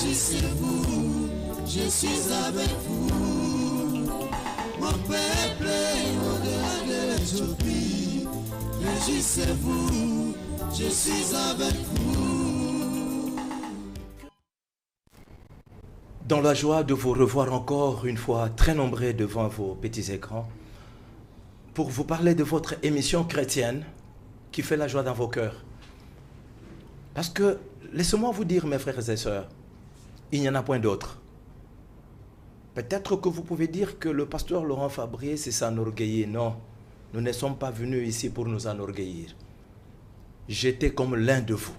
Réjouissez-vous, je suis avec vous. Mon peuple au-delà de l'Éthiopie. Réjouissez-vous, je suis avec vous. Dans la joie de vous revoir encore une fois très nombreux devant vos petits écrans, pour vous parler de votre émission chrétienne qui fait la joie dans vos cœurs. Parce que, laissez-moi vous dire, mes frères et sœurs, il n'y en a point d'autre. Peut-être que vous pouvez dire que le pasteur Laurent Fabrier, c'est s'enorgueillir. Non, nous ne sommes pas venus ici pour nous enorgueillir. J'étais comme l'un de vous.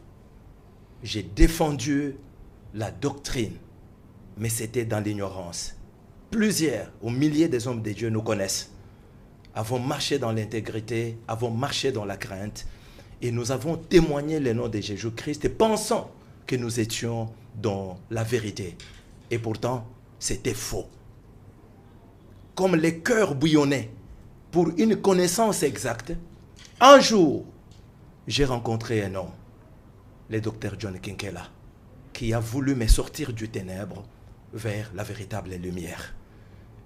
J'ai défendu la doctrine, mais c'était dans l'ignorance. Plusieurs, ou milliers des hommes de Dieu nous connaissent, avons marché dans l'intégrité, avons marché dans la crainte, et nous avons témoigné le nom de Jésus-Christ, pensant que nous étions dans la vérité. Et pourtant, c'était faux. Comme les cœurs bouillonnaient pour une connaissance exacte, un jour, j'ai rencontré un homme, le docteur John Kinkela, qui a voulu me sortir du ténèbre vers la véritable lumière.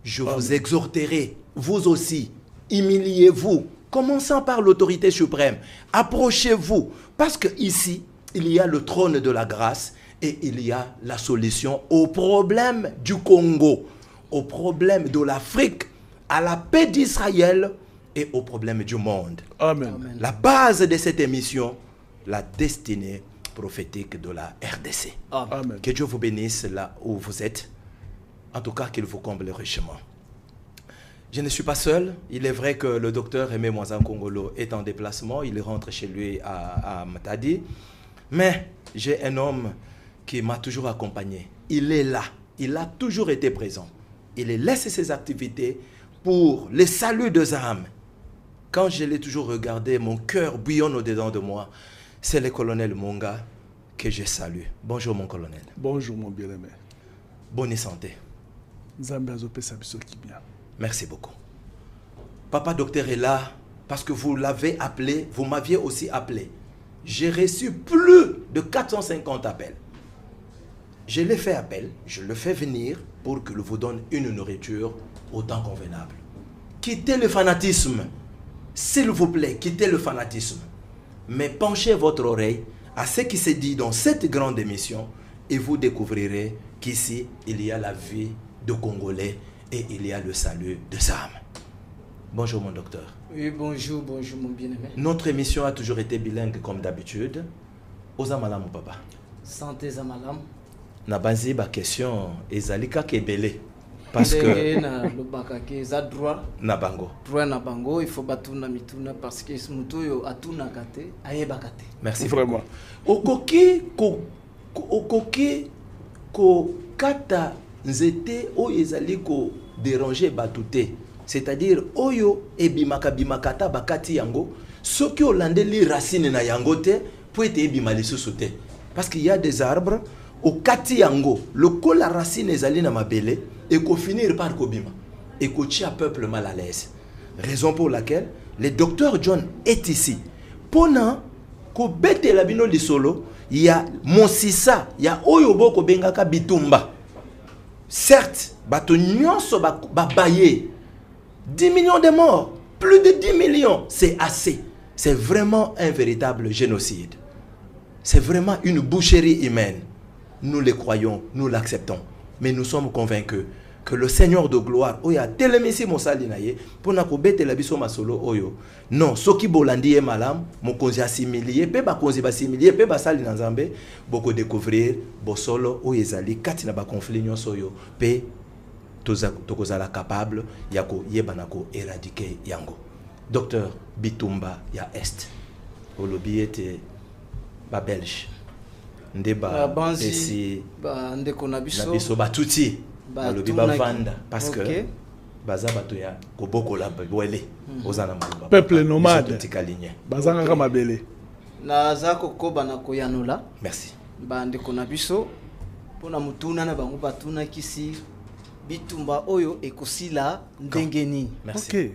Je vous exhorterai, vous aussi, humiliez-vous, commençant par l'autorité suprême. Approchez-vous, parce qu'ici, il y a le trône de la grâce et il y a la solution au problème du Congo, au problème de l'Afrique, à la paix d'Israël et au problème du monde. Amen. La base de cette émission, la destinée prophétique de la RDC. Amen. Que Dieu vous bénisse là où vous êtes. En tout cas, qu'il vous comble richement. Je ne suis pas seul. Il est vrai que le docteur Aimé Mwanza Kongolo est en déplacement. Il rentre chez lui à Matadi. Mais j'ai un homme qui m'a toujours accompagné. Il est là. Il a toujours été présent. Il laisse ses activités pour le salut des âmes. Quand je l'ai toujours regardé, mon cœur bouillonne au-dedans de moi. C'est le colonel Monga que je salue. Bonjour mon colonel. Bonjour mon bien-aimé. Bonne santé. Merci beaucoup. Papa docteur est là parce que vous l'avez appelé, vous m'aviez aussi appelé. J'ai reçu plus de 450 appels. Je l'ai fait appel, je le fais venir pour qu'il vous donne une nourriture au temps convenable. Quittez le fanatisme. S'il vous plaît, quittez le fanatisme. Mais penchez votre oreille à ce qui se dit dans cette grande émission et vous découvrirez qu'ici, il y a la vie de Congolais et il y a le salut des âmes. Bonjour mon docteur. Oui, bonjour mon bien-aimé. Notre émission a toujours été bilingue comme d'habitude. Oza malam papa. Santé zamalam. Na banzi ba question ezalika kebele parce que na lobaka ke za droit na bango. Droit na bango, il faut batuna mituna parce que mutu yo atuna kate ayeba kate. Merci vraiment. Okoki ko kata nzete o ezali ko déranger batute. C'est-à-dire oyo ebimaka bimakata bakati yango soki olandeli racine na yango te po ete ebima lisusu te. Parce qu'il y a des arbres au kati yango le col la racine ezali na mabele et ko finir par kobima et ko tia peuple mal à l'aise. Raison pour laquelle le docteur John est ici. Pona ko bete la bino lisolo ya monsisa ya oyo boko bengaka bitumba. Certes, bato nyonso ba baye 10 millions de morts, plus de 10 millions, c'est assez. C'est vraiment un véritable génocide. C'est vraiment une boucherie humaine. Nous le croyons, nous l'acceptons. Mais nous sommes convaincus que le Seigneur de gloire, oya telemisi mosali na ye, pona ko bete la biso masolo oyo. Non, soki bolandi e malam, mokonzi asimilie, pe bakonzi basimilie, pe basali na Nzambe, boko découvrir bosolo oyo ezali kati na ba conflit nyonso oyo, pe tokozala capable yako yebanako éradiquer yango. Docteur Bitumba ya Est. Olobi ete ba Belge. Ndeba esi ba ndeko na biso. Na biso batuti. Olobi ba vanda parce que baza bato ya koboko la boele ozana maloba. Peuple nomade. Bazanga kama mabele. Na zako koba na koyanola. Merci. Ba ndeko na biso pona mutuna na bango batuna kisi bitumba oyo ekosila ndengeni. Merci. Okay.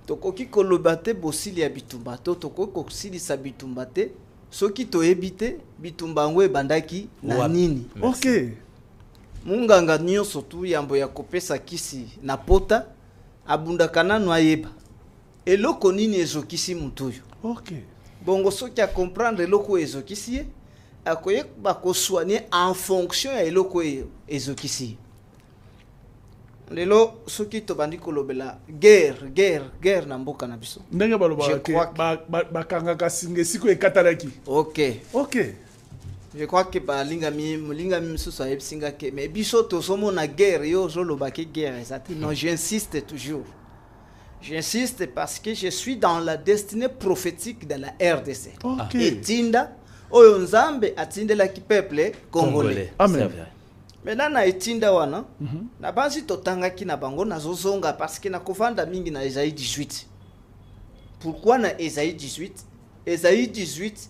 Tokoki koloba te bosili ya bitumba to tokoki kosilisa bitumba te soki toyebi te bitumba yango ebandaki na Wapi? nini. Merci. Ok. Munganga nyonso tu yambo ya kopesa kisi na pota abundaka nanu ayeba eloko nini ezokisi mutu oyo. Ok. Bongo soki comprendre eloko ezokisi ye akoyeba kosoigner en fonction ya eloko oyo ezokisi ye. Lelo soki tobandi kolobela guerre na mboka na biso. Ndenge baloba Je ke crois que- bakangaka singa siko ekatalaki. Ok. Ok. Je crois que balingami misusu ayebisinga ke mais biso tozomona guerre yo ozoloba ke guerre ezati. Non, j'insiste toujours. J'insiste parce que je suis dans la destinée prophétique de la RDC. Ok. Etinda oyo nzambe atindelaki peuple congolais. Amen. C'est vrai. Maintenant na etinda wana na banzi totangaki na bango nazozonga parce que na kovanda mingi na Esaïe 18. Pourquoi na Esaïe 18? Esaïe 18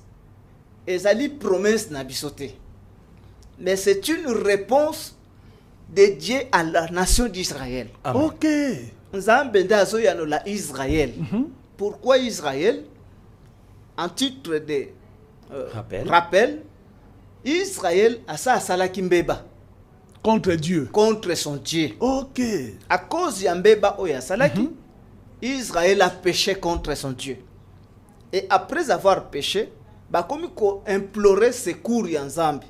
ezali promesse na bisoté. Mais c'est une réponse dédiée à la nation d'Israël. Amen. Ok. Nzambe nde azoyanola Israël. Pourquoi Israël? En titre de rappel, Israël asa salaki mbeba Contre Dieu. contre son Dieu. Ok. À cause ya mbeba oya salaki, Israël a péché contre son Dieu. Et après avoir péché, bakomi ko implorer secours ya Nzambe.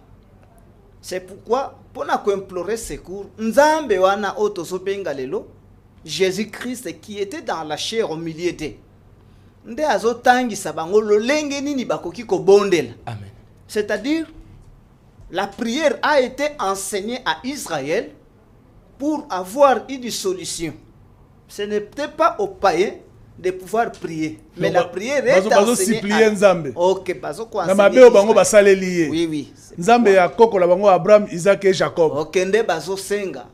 C'est pourquoi pona ko implorer secours, Nzambe wana otosopenga lelo, Jésus-Christ qui était dans la chair au milieu d'eux. Nde azotangisa bango lolenge nini bakoki ko bondela. Amen. C'est-à-dire, la prière a été enseignée à Israël pour avoir une solution. Ce n'était pas aux païens de pouvoir prier. Mais Donc, la prière est bazo enseignée supplier Nzambe. Ok, bazo ko Na enseigner mabeo bango Israël. basaleli ye. Oui, oui. Nzambe ya kokola bango Abraham, Isaac et Jacob. Ok, nde bazo senga.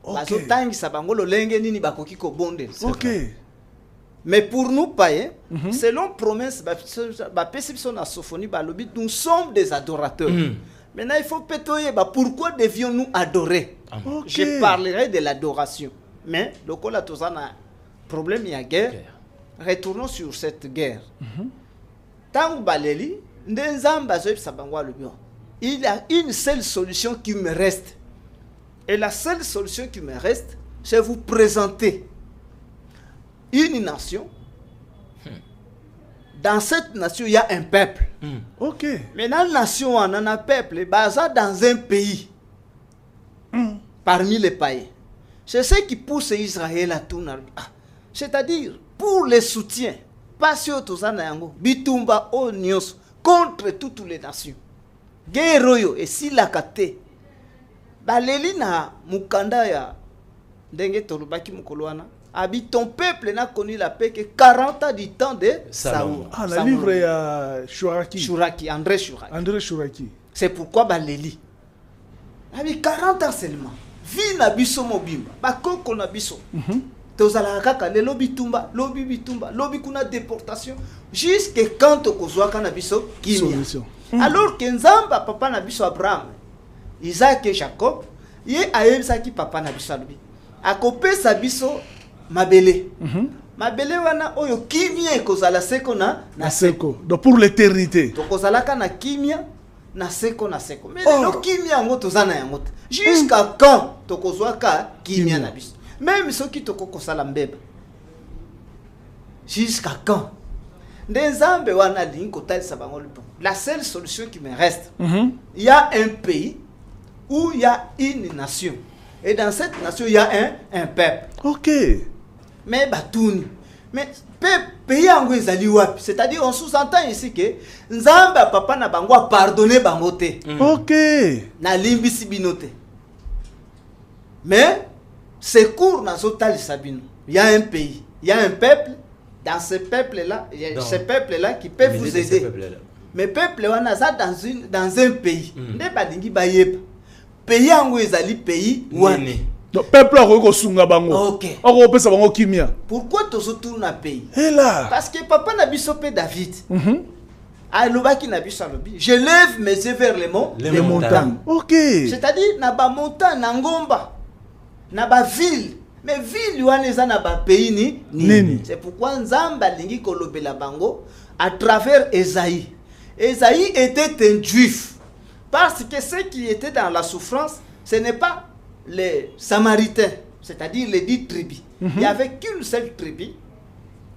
Ok. Bazo tangisa bango lolenge nini bakoki ko bonde. Ok. Mais pour nous païens, selon promesse, nous sommes des adorateurs. Maintenant, il faut pétoyer. Pourquoi devions-nous adorer? Ok. Je parlerai de l'adoration. Mais, le problème, il y a guerre. Retournons sur cette guerre. Tant baleli, il y a une seule solution qui me reste. Et la seule solution qui me reste, c'est vous présenter une nation. Dans cette nation, il y a un peuple. Ok. Maintenant, la nation, on a un peuple basé dans un pays. Parmi les païens. C'est ce qui pousse Israël à tout. C'est-à-dire, pour les soutiens, pas sur tout ça, Bitumba Onios, contre toutes les nations. Guerroyo et si la kate. Baleli na mukanda ya ndenge tolubaki mukoloana. Ton peuple n'a connu la paix que 40 ans du temps de Saoul. Ah, le livre est Chouraki. André Chouraki. André Chouraki. C'est pourquoi Baleli. 40 ans seulement. Vie na biso mobimba. Bakoko na biso. Tozala kaka le lobi tumba, lobi kuna déportation jusqu'à quand tokozwaka na biso kimia. Alors que Nzamba papa na biso Abraham, Isaac et Jacob, ye ayebisaki papa na biso alobi. Akopesa biso mabele. Mabele wana oyo kimia ekozala seko na seko. Donc pour l'éternité. Tokozalaka na kimia na seko. Mais le kimia ngo tozana yango. Jusqu'à quand tokozwaka kimia na biso. Même ceux qui toko sala mbeba. Jusqu'à quand? Nzambe wana linko talisa bango lipo. La seule solution qui me reste. Il y a un pays où il y a une nation. Et dans cette nation, il y a un peuple. Ok. Mais Batouni. Mais pays ango ezali wapi? C'est-à-dire on sous-entend ici que Nzamba papa na bango a pardonné bangote. Ok. Na limbisi binote. Mais secours na zotal sabino. Il y a un pays, il y a un peuple. Dans ce peuple-là, il y a ce peuple-là qui peut vous aider. Mais peuple wana za dans un pays. Nde badingi bayeba. Pays ango ezali pays wani. Donc peuple a rekosunga bango. OK. Oko pesa bango kimia. Pourquoi tozotourna na pays? Et là. Parce que papa na biso pe David. Alobaki na biso alobi, je lève mes yeux vers les monts, les montagnes. OK. C'est-à-dire na ba montagne na ngomba. Na ba ville. Mais ville wana eza na ba pays ni nini. C'est pourquoi Nzamba lingi kolobela bango à travers Esaïe. Ésaïe était un juif. Parce que ceux qui étaient dans la souffrance, ce n'est pas les Samaritains, c'est-à-dire les 10 tribus. Il n'y avait qu'une seule tribu,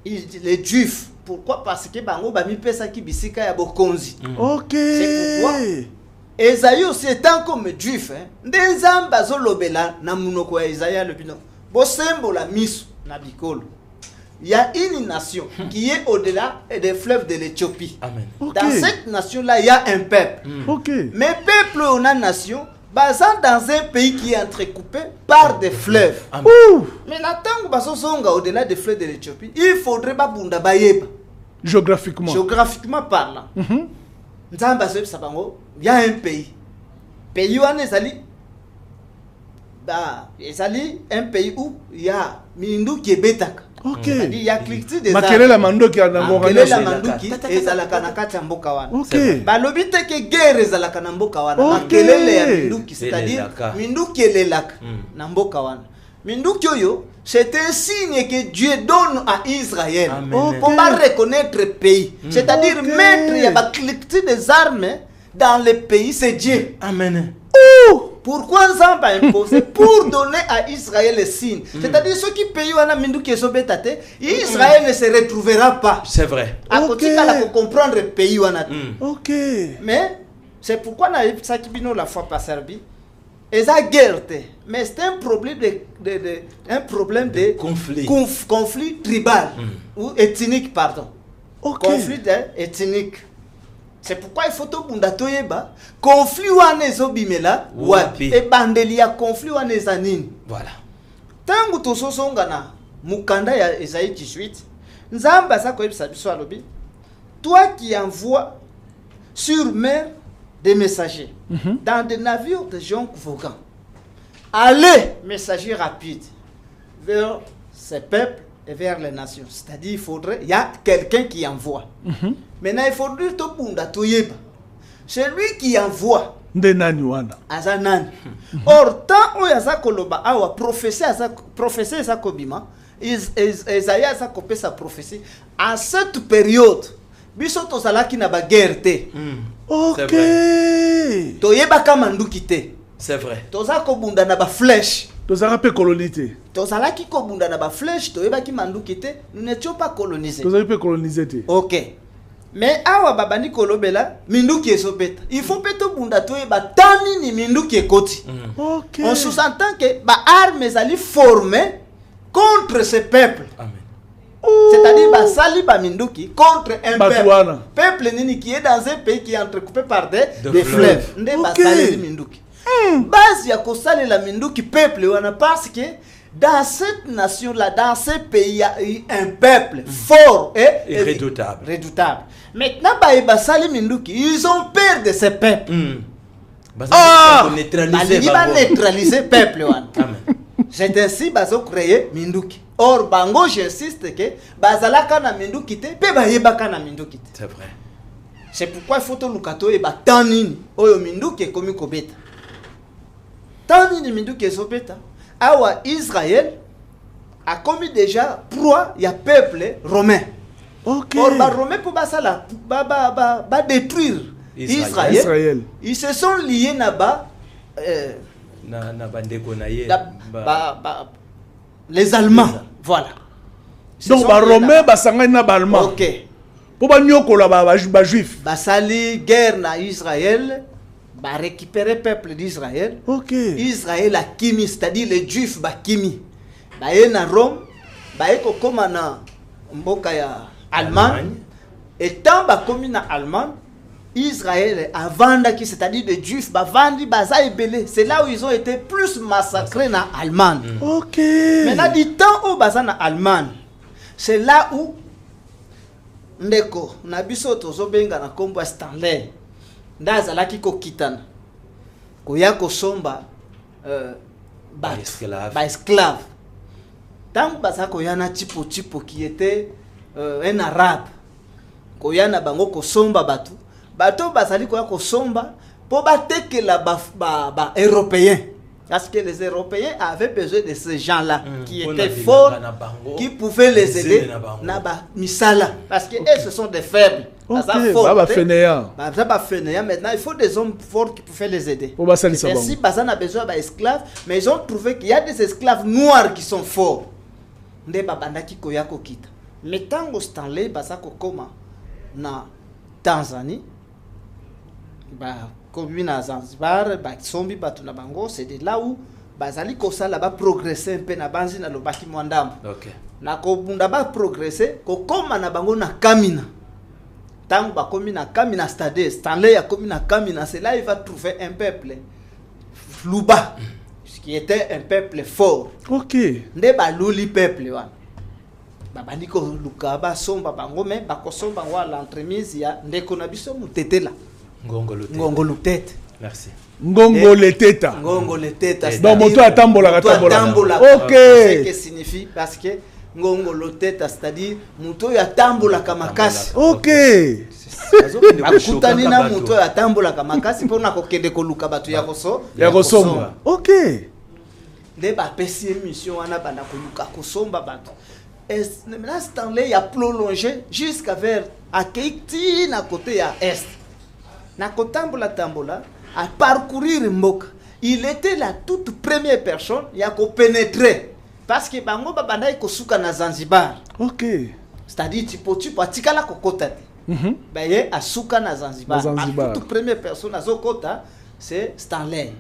les juifs. Pourquoi? Parce que bango bami pesa ki bisika ya bokonzi. Ok. C'est pourquoi Esaïe aussi étant comme juif, des amba zolobela na munoko ya Esaïe le bino. Bosembo la miso na bikolo. Il y a une nation qui est au-delà des fleuves de l'Éthiopie. Amen. Okay. Dans cette nation-là, il y a un peuple. Ok. Mais peuple on a nation basant dans un pays qui est entrecoupé par des fleuves. Amen. Ouh. Mais tant que au-delà des fleuves de l'Éthiopie, il faudrait pas bunda bayeba. Géographiquement. Géographiquement parlant. Nzamba so sabango, il y a un pays. Pays wana ezali un pays où il y a mindu qui betaka. Ok. C'est-à-dire il y a cliquetis des Makelela mandoki ya nango Makelela ngana. manduki ezalaka na kati ya mboka wana. Ok. Balobi te ke guerre ezalaka na mboka wana. Ok. Makelele ya minduki, c'est-à-dire Elelaka. minduki elelaka na mboka wana. Minduki oyo, c'est un signe que Dieu donne à Israël. Amen. Pour pas reconnaître le pays. C'est-à-dire Ok. mettre il y a cliquetis des armes dans le pays, c'est Dieu. Amen. Pourquoi ça va imposer? Pour donner à Israël le signe. C'est-à-dire ceux qui payent wana minduki esobetate, Israël ne se retrouvera pas. C'est vrai. À Ok. côté là pour comprendre le pays wana. Ok. Mais c'est pourquoi na ça qui bino la fois pas servi. Et ça guerre, mais c'est un problème un problème de conflit. Conflit tribal ou ethnique, pardon. Ok. Conflit ethnique. C'est pourquoi il faut tout bunda toyeba conflit wana ezobimela wapi Wapi. et bandelia conflit wana ezanini. Voilà. Tangu tososonga na mukanda ya Esaïe 18, Nzamba sa koyebisa biso alobi, toi qui envoies sur mer des messagers dans des navires de jonques volcans, allez, messagers rapides, vers ces peuples et vers les nations. C'est-à-dire, il y a quelqu'un qui envoie. Maintenant, il faudrait tout bunda toyeba. C'est lui qui envoie. Nde nani wana. Azanan. Or, tant où yaza koloba awa prophétie asa kobima, Esaïe asa kopé sa prophétie. À cette période, biso tozalaki na ba guerre te. Ok. Toyeba kama nduki te. C'est vrai. Toza kobunda na ba flèche. Tozaka pe colonité. Tozalaki kobunda na ba flèche, toyeba ki manduki te. Nous n'étions pas colonisés. Tozali pe coloniser te. Ok. Mais awa babani kolobela minduki esopeta. Il faut peto bunda toyeba tani ni minduki ekoti. Ok. On sous-entend que ba armes allaient former contre ce peuple. Amen. C'est-à-dire ba sali ba minduki contre un Batouana. peuple nini qui est dans un pays qui est entrecoupé par des fleuves. fleuves. Nde ba Ok. sali minduki. Base ya kosali la minduki peuple wana parce que dans cette nation là, dans ce pays, il y a un peuple fort et redoutable. Redoutable. Maintenant ba sali minduki, ils ont peur de ce peuple. Ah! Neutraliser. Ils vont neutraliser le peuple wana. Amen. C'est ainsi bazo créer minduki. Or bango j'insiste que bazalaka na minduki te pe bayebaka na minduki te. C'est vrai. C'est pourquoi il faut to lukato e batanini oyo minduki ekomi kobeta. Tanini minduki ezobeta. Awa Israël a commis déjà proie ya peuple romain. Ok. Or ba romain pour basala ba détruire Israël. Ils se sont liés là-bas Na bandeko na ye. les Allemands. Voilà. Ils se Donc sont ba liés romain là-bas. ba sangani na ba allemand. OK. Po ba nyokola ba juif. Basali guerre na Israël, ba récupérer peuple d'Israël. Ok. Israël a kimi, c'est-à-dire les juifs ba kimi. Ba ye na Rome, ba ye kokoma na mboka ya Allemagne. Et tant ba komi na Allemagne, Israël a vendaki, c'est-à-dire les juifs ba vandi baza ebele. C'est là où ils ont été plus massacrés na Allemagne. Ok. Maintenant du temps où baza na Allemagne, c'est là où ndeko na biso tozobenga na kombo Stanley ndazalaki kokitana koya kosomba ba esclave tangu baza koyana tipo qui était un arabe koyana bango kosomba bato bazali koya kosomba po batekela ba européen Parce que les Européens avaient besoin de ces gens-là qui On étaient a dit forts, na bango, qui pouvaient les aider. na bango. Naba misala. Parce que eux, ce sont des faibles. Ok, forts, Baba Fainéant. Maintenant, il faut des hommes forts qui pouvaient les aider. Pour Bassa Lissa Ainsi, Bango. Bazan a besoin d'esclaves, mais ils ont trouvé qu'il y a des esclaves noirs qui sont forts. Nde babandaki koyako kita. Mais tango Stanley Bazako koma na Tanzanie, comme na Zanzibar, sombi batu na bango, c'est de là où bazali kosala ba progresser un peu na banzi na lobaki mwandam. Ok. Na ko bunda ba progresser ko koma na bango na Kamina. Tango ba komi na Kamina stade, Stanley ya komi na Kamina, c'est là il va trouver un peuple Luba, qui était un peuple fort. Ok. Nde ba luli peuple wana. Babandi ko luka ba somba bango mais ba ko somba wa l'entremise ya ndeko na biso mutete la. Ngongo lutete. Merci. Ngongo le teta. Ngongo le teta. Donc moto atambola tambola. Ok. C'est que signifie parce que ngongo le teta c'est-à-dire moto ya tambola kamakasi. Ok. Bakutani na moto ya tambola kamakasi pona ko kende ko luka batu ya koso. Ya kosomba. Ok. Nde ba pesi émission wana banda ko luka kosomba batu. Et maintenant Stanley a prolongé jusqu'à vers Akeiti na côté à est. Na kotambola tambola à parcourir Mboka. Il était la toute première personne ya ko pénétrer parce que bango babanda ko suka na Zanzibar. Ok. C'est-à-dire tu tikala ko kota. Baye asuka na Zanzibar. La toute première personne à Zokota c'est Stanley.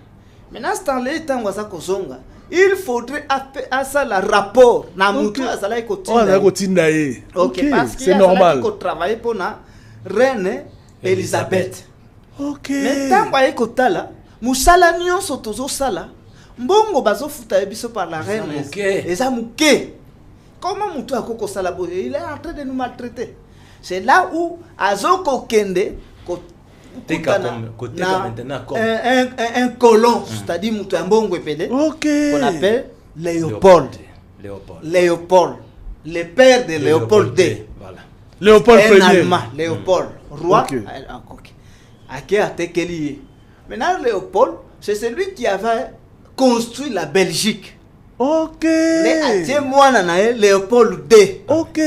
Maintenant Stanley tango za kozonga. Il faudrait à ça le rapport na mutu azala kotinda ye. OK, parce que c'est normal. Il travailler pour la reine Elisabeth. OK. Mais tant ba ekotala musala nyonso tozo sala mbongo bazofuta biso par la reine eza muke. Comment mutu akoko sala boye, il est en train de nous maltraiter. C'est là où azoko kende un colon, c'est-à-dire mutu mbongo epele. OK. Qu'on appelle Léopold, le père de Léopold II. Voilà. Léopold un Ier. Allemand, Léopold, roi. Okay. Maintenant, Léopold, c'est celui qui avait construit la Belgique. Ok. Léopold II. Ok.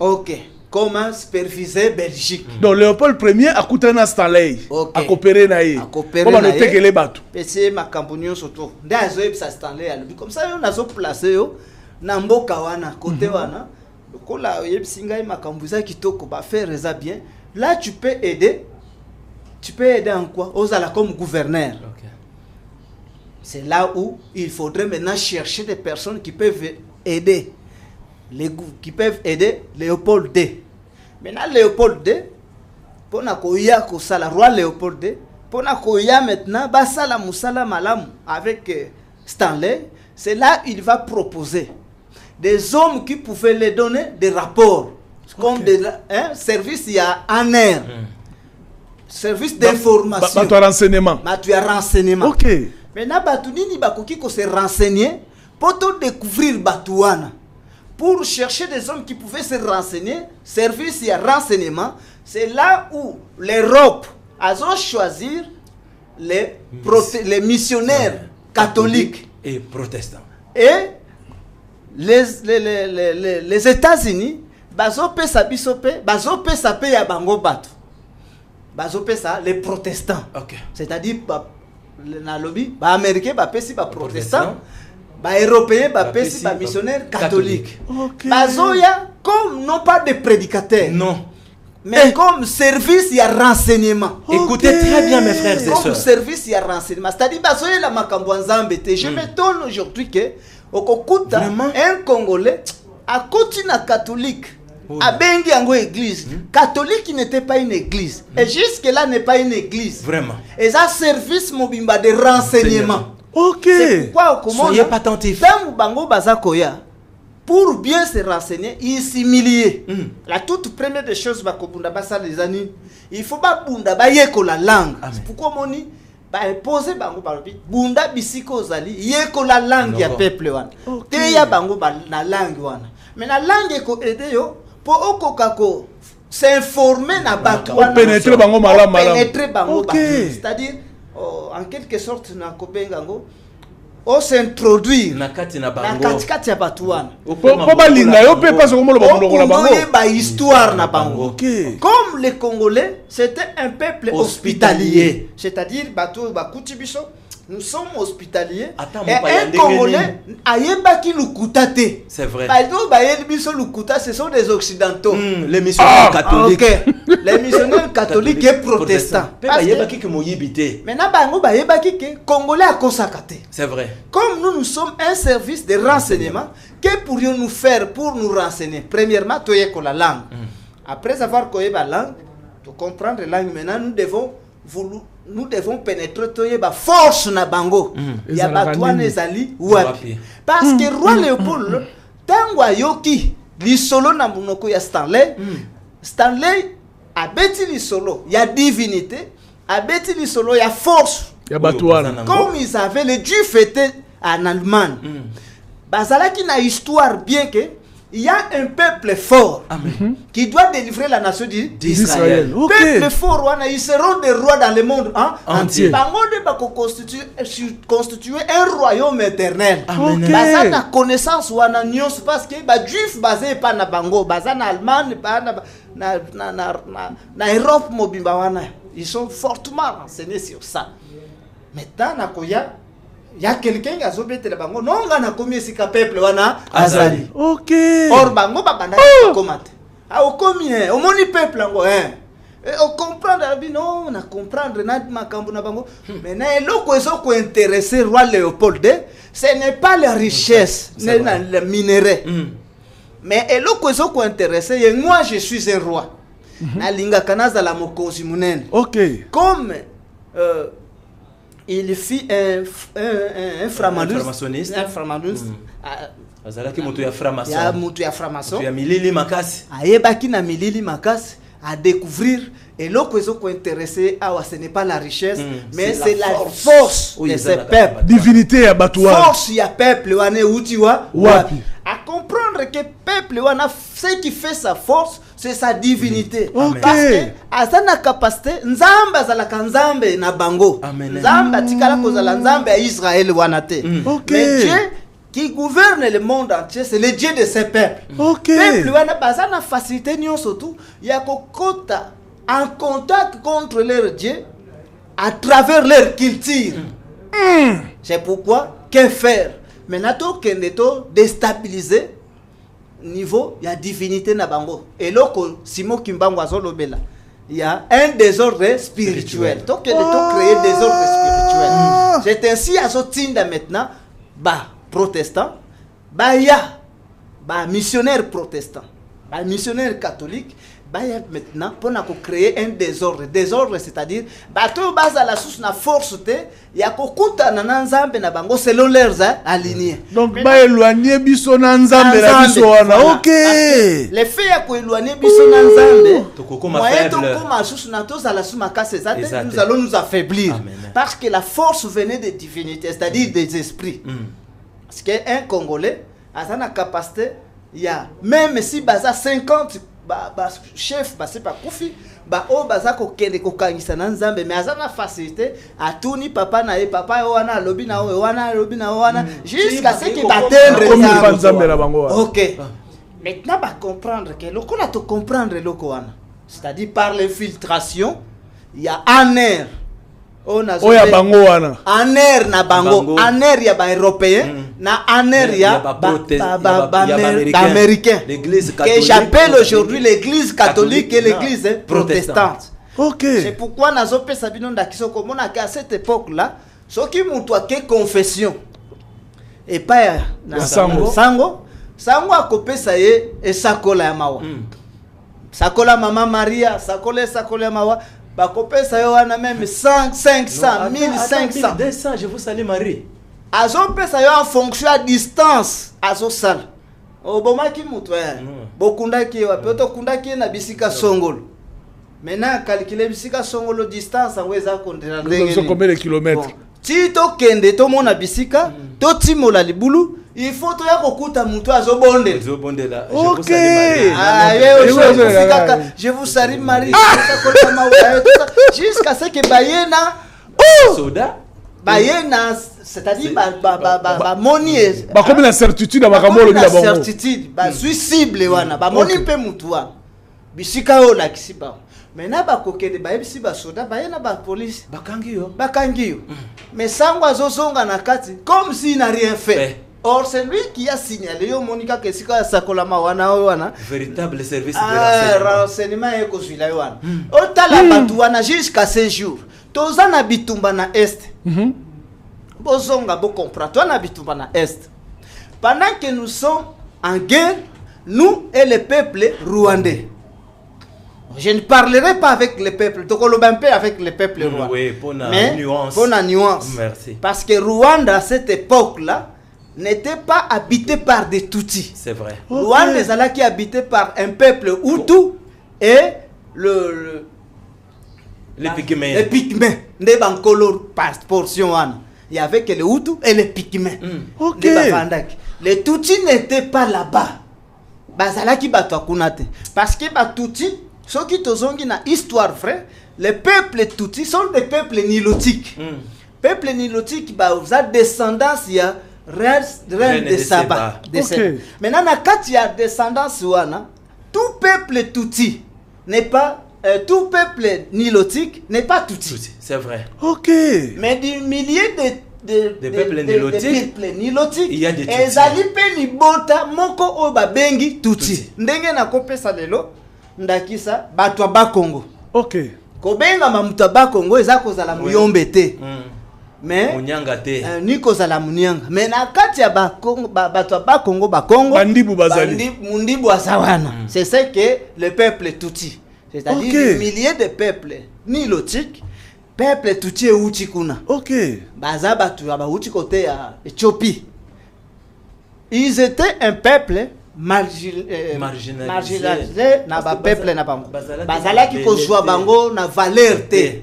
Ok. Comment superviser Belgique. Donc Léopold Ier a coûté un Stanley. Ok. A coopéré naïe. Comment on était que les bateaux. PC ma campagne surtout. D'ailleurs, ça Stanley à lui. Comme ça, on a zo placé yo na mboka wana côté wana. Kola yebsinga ma kambuza kitoko ba faire ça bien. Là tu peux aider. Tu peux aider en quoi? Ozala comme gouverneur. Okay. C'est là où il faudrait maintenant chercher des personnes qui peuvent aider. Qui peuvent aider Léopold II. Maintenant Léopold II, pour na koya ko sala roi Léopold II, pour na koya maintenant basala musala malam avec Stanley, c'est là il va proposer des hommes qui pouvaient les donner des rapports comme des services il y a en air. Service d'information. Batu renseignement. Batu renseignement. OK. Maintenant batu nini bakoki ko se renseigner pour tout découvrir batuana. Pour chercher des hommes qui pouvaient se renseigner, service et renseignement, c'est là où l'Europe a choisi les missionnaires catholiques et protestants. Et les États-Unis, bazo pesa bisope, bazo pesa pe ya bango batu. Bazo pesa les protestants. Okay. C'est-à-dire na lobby, ba américain ba pesi ba protestants. Ba européen ba pesi ba missionnaires catholiques. Okay. Bazoya comme non pas des prédicateurs. Non. Mais comme service y a renseignement. Okay. Écoutez très bien mes frères et sœurs. Comme service y a renseignement. C'est-à-dire bazoya la makambo nzambete. Je m'étonne aujourd'hui que okokuta un Congolais a continué à catholique. A bengi yango église. Catholique qui n'était pas une église. Et jusque là n'est pas une église. Vraiment. Et ça service mobimba de renseignement. OK. C'est pourquoi au soyez pas attentifs. Bango bazakoya pour bien se renseigner, il s'humilier. La toute première des choses bakobunda basa les années, il faut pas bunda ba yeko la langue. C'est pourquoi moni ba poser bango balobi bunda bisiko zali yeko la langue ya peuple wana. Te ya bango ba na langue wana. Mais la langue ko aider yo pour okokako s'informer na batu wana. Pénétrer bango malam. Pénétrer bango. C'est-à-dire en quelque sorte na kobengango on s'introduire na kati na na bango katikati ya bato wana po balinga yo pe pas komolo ba monoko na bango ba histoire na bango. OK. Comme les Congolais, c'était un peuple hospitalier. C'est-à-dire bato bakuti biso, nous sommes hospitaliers. Attends, Et un Congolais ayebaki lukutate. C'est vrai. Bato bayebi biso lukuta, ce sont des occidentaux. Les missionnaires catholiques. OK. Les missionnaires catholiques et protestants. Pe ba yebaki ke moyibité. Maintenant bango bayebaki ke Congolais akosakate. C'est vrai. Comme nous sommes un service de renseignement, que pourrions-nous faire pour nous renseigner? Premièrement, toye ko la langue. Après avoir connu la langue, pour comprendre la langue, maintenant nous devons pénétrer toye ba force na bango. Il y a batouane ezali wapi. Parce que roi Léopold tango ayoki li solo na munoko ya Stanley. Stanley abeti li solo, il y a divinité, abeti li solo, il y a force. Ya batouane. Comme ils avaient les Juifs étaient en Allemagne. Bazala qui n'a histoire bien que il y a un peuple fort qui doit délivrer la nation d'Israël. OK. Peuple fort, ils seront des rois dans le monde entier. Bango constituer un royaume éternel. OK. Baza na connaissance wana nyonso parce que ba juif basé pas na bango, baza na Allemagne, pas na Europe mobimba wana. Ils sont fortement renseignés sur ça. Maintenant na koya il y a quelqu'un qui a zobete le bango non nga na komi esika peuple wana azali. OK. Or bango babanda komate. A okomi o moni peuple ngo on comprendre non na comprendre na makambo na bango. Mais na eloko ezo ko intéresser roi Léopold, ce n'est pas la richesse, n'est le minerai. Mais eloko ezo ko intéresser et moi je suis un roi. Na linga kanaza la mokozi munene. OK. Comme il fit un framasoniste. Un framasoniste. Azalaki moto ya framason. Ya moto ya framason. Ya milili makasi. Ayebaki na milili makasi à découvrir et l'autre qui est intéressé ce n'est pas la richesse mais c'est la force de ce peuple. Divinité à batouane. Force ya peuple wane utiwa wapi. À comprendre que peuple wana ce qui fait sa force c'est sa divinité. Parce que azana capacité nzamba zalaka nzambe na bango. Nzamba tikala kozala nzambe ya Israël wana te. Mais Dieu qui gouverne le monde entier, c'est le Dieu de ce peuple. OK. Peuple wana bazana facilité nyon surtout ya kokota en contact contre leur Dieu à travers leur culture. C'est pourquoi que faire? Maintenant to déstabiliser niveau ya divinité na bango. Et loko Simon Kimbango azolobela. Il y a un désordre spirituel. Donc créer désordre spirituel. C'est ainsi à Sotinda maintenant protestant, missionnaire protestant, missionnaire catholique, maintenant pour créer un désordre. Désordre, c'est-à-dire, tout base à la source na force te, ya kokuta na nzambe na bango selon leurs alignés. Donc éloigner biso na nzambe na biso wana. OK. Le fait ya ko éloigner biso na nzambe, moyen to koma source na to la suma kase zate, nous allons nous affaiblir. Parce que la force venait des divinités, c'est-à-dire des esprits. Parce qu'un Congolais a la capacité, il y a même si baza 50 chef c'est pas Koufi baza ko kende ko kangisa na nzambe mais azana facilité à tourner papa na papa wana lobi na wana jusqu'à ce qu'il atteindre nzambe na bango. OK. Maintenant comprendre que loko la to comprendre loko wana, c'est-à-dire par l'infiltration, il y a un air oya bango wana aner na bango aner ya ba européen na aner ya américain l'église que catholique j'appelle aujourd'hui l'église catholique et l'église protestante. OK. C'est pourquoi nazo pesa bino ndakiso komona qu'à cette époque là soki mutu ake confession et pas na sango akopesa ye esakola ya mawa sakola mama Maria sakola ya mawa bakopesa yo wana même 500 1500 200 je vous salue Marie azo pesa yo en fonction à distance azo sala obomaki mutu bokundaki wapi otokundaki na bisika songolo maintenant calculer bisika songolo distance aweza kondela ndenge combien de kilomètres ti to kende to mona bisika to timola libulu il faut to ya kokuta mutu azobondela. OK. Je vous salue Marie. Jusqu'à ce que bayena c'est-à-dire moni comme la certitude à makamolo la certitude suis cible wana moni pe mutu wana bisika o la kisiba maintenant bakokende bayebisi basoda bayena ba police bakangi yo mais sangwa zozonga na kati comme s'il n'a rien fait. Or c'est lui qui a signalé yo monika que sika sakola wana véritable service de renseignement et kozwila wana otala batu wana jusqu'à ces jours toza na bitumba na est bozonga bo comprendre toi na bitumba na est pendant que nous sommes en guerre nous et le peuple rwandais. Je ne parlerai pas avec le peuple, un peu avec le peuple rwandais. Oui, pour la nuance. Pour la nuance. Merci. Parce que Rwanda à cette époque-là n'était pas habité par des Tutsis. C'est vrai. Rwanda est là qui est habité par un peuple Hutu et les Pygmées. Les Pygmées. Il y avait que les Hutu et les Pygmées. Les Tutsis n'étaient pas là-bas. Parce que les Tutsis, ceux qui ont une histoire vraie, les peuples Tutsis sont des peuples nilotiques. Peuple nilotique, vous avez descendance, il y a reine de Saba. Maintenant, quand il y a descendance, tout peuple Tutsi n'est pas, tout peuple nilotique n'est pas Tutsi. C'est vrai. Mais des milliers de peuples nilotiques, il y a des Tutsis. Ezali pe libota moko oba bengi Tutsi. Ndenge na kopesa lelo ndakisa batwa ba Congo. Kobenga mamuta ba Congo ezako zala muyombe te. Mais munyanga te. Niko zala munyanga. Mais na kati ya ba Congo batwa ba Congo bandibu bazali. Mundibu asawana. C'est ce que le peuple Tutsi. C'est-à-dire des milliers de peuples nilotiques. Peuple Tutsi et Hutu kuna. Baza batu aba Hutu côté ya Éthiopie. Ils étaient un peuple marginalisé na ba peuple na bango. Bazala ki kozwa bango na valeur te.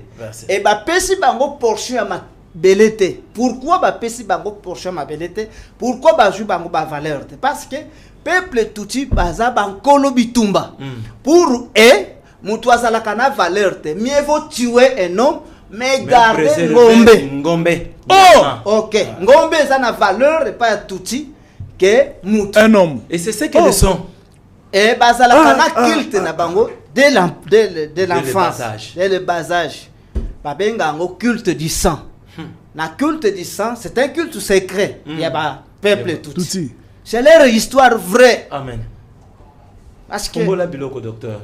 Et ba pesi bango portion ya mabelete. Pourquoi ba pesi bango portion ya mabelete? Pourquoi ba ju bango ba valeur te? Parce que peuple Tutsi baza bankolo bitumba. Pour eux, mutu azalaka na valeur te. Mieux vaut tuer un homme mais garder ngombe. Ok. Ngombe ça na valeur et pas Tutsi que mutu. Un homme. Et c'est ce qu'ils sont. Et bazala kana culte na bango dès l'enfance, dès le bas âge. Babenga ngo culte du sang. Na culte du sang, c'est un culte secret. Il y a ba peuple Tutsi. C'est leur histoire vraie. Amen. Parce que Kombola biloko docteur.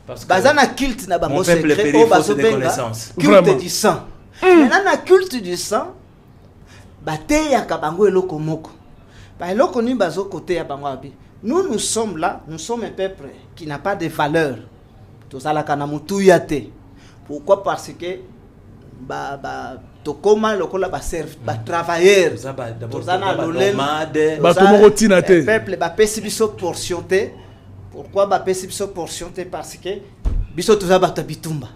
Parce que bazana culte na bango secret o bazobenga culte du sang. Maintenant na culte du sang bateya ka bango eloko moko. Ba eloko ni bazo côté ya bango abi. Nous sommes là, nous sommes un peuple qui n'a pas de valeur. Tout ça la kana mutu yate. Pourquoi? Parce que tokoma lokola ba serve ba travailleur. Tozana lolel ba tomoko tinate. Peuple ba pesi biso portion te. Pourquoi ba pesi biso portion te? Parce que biso toza ba tabitumba.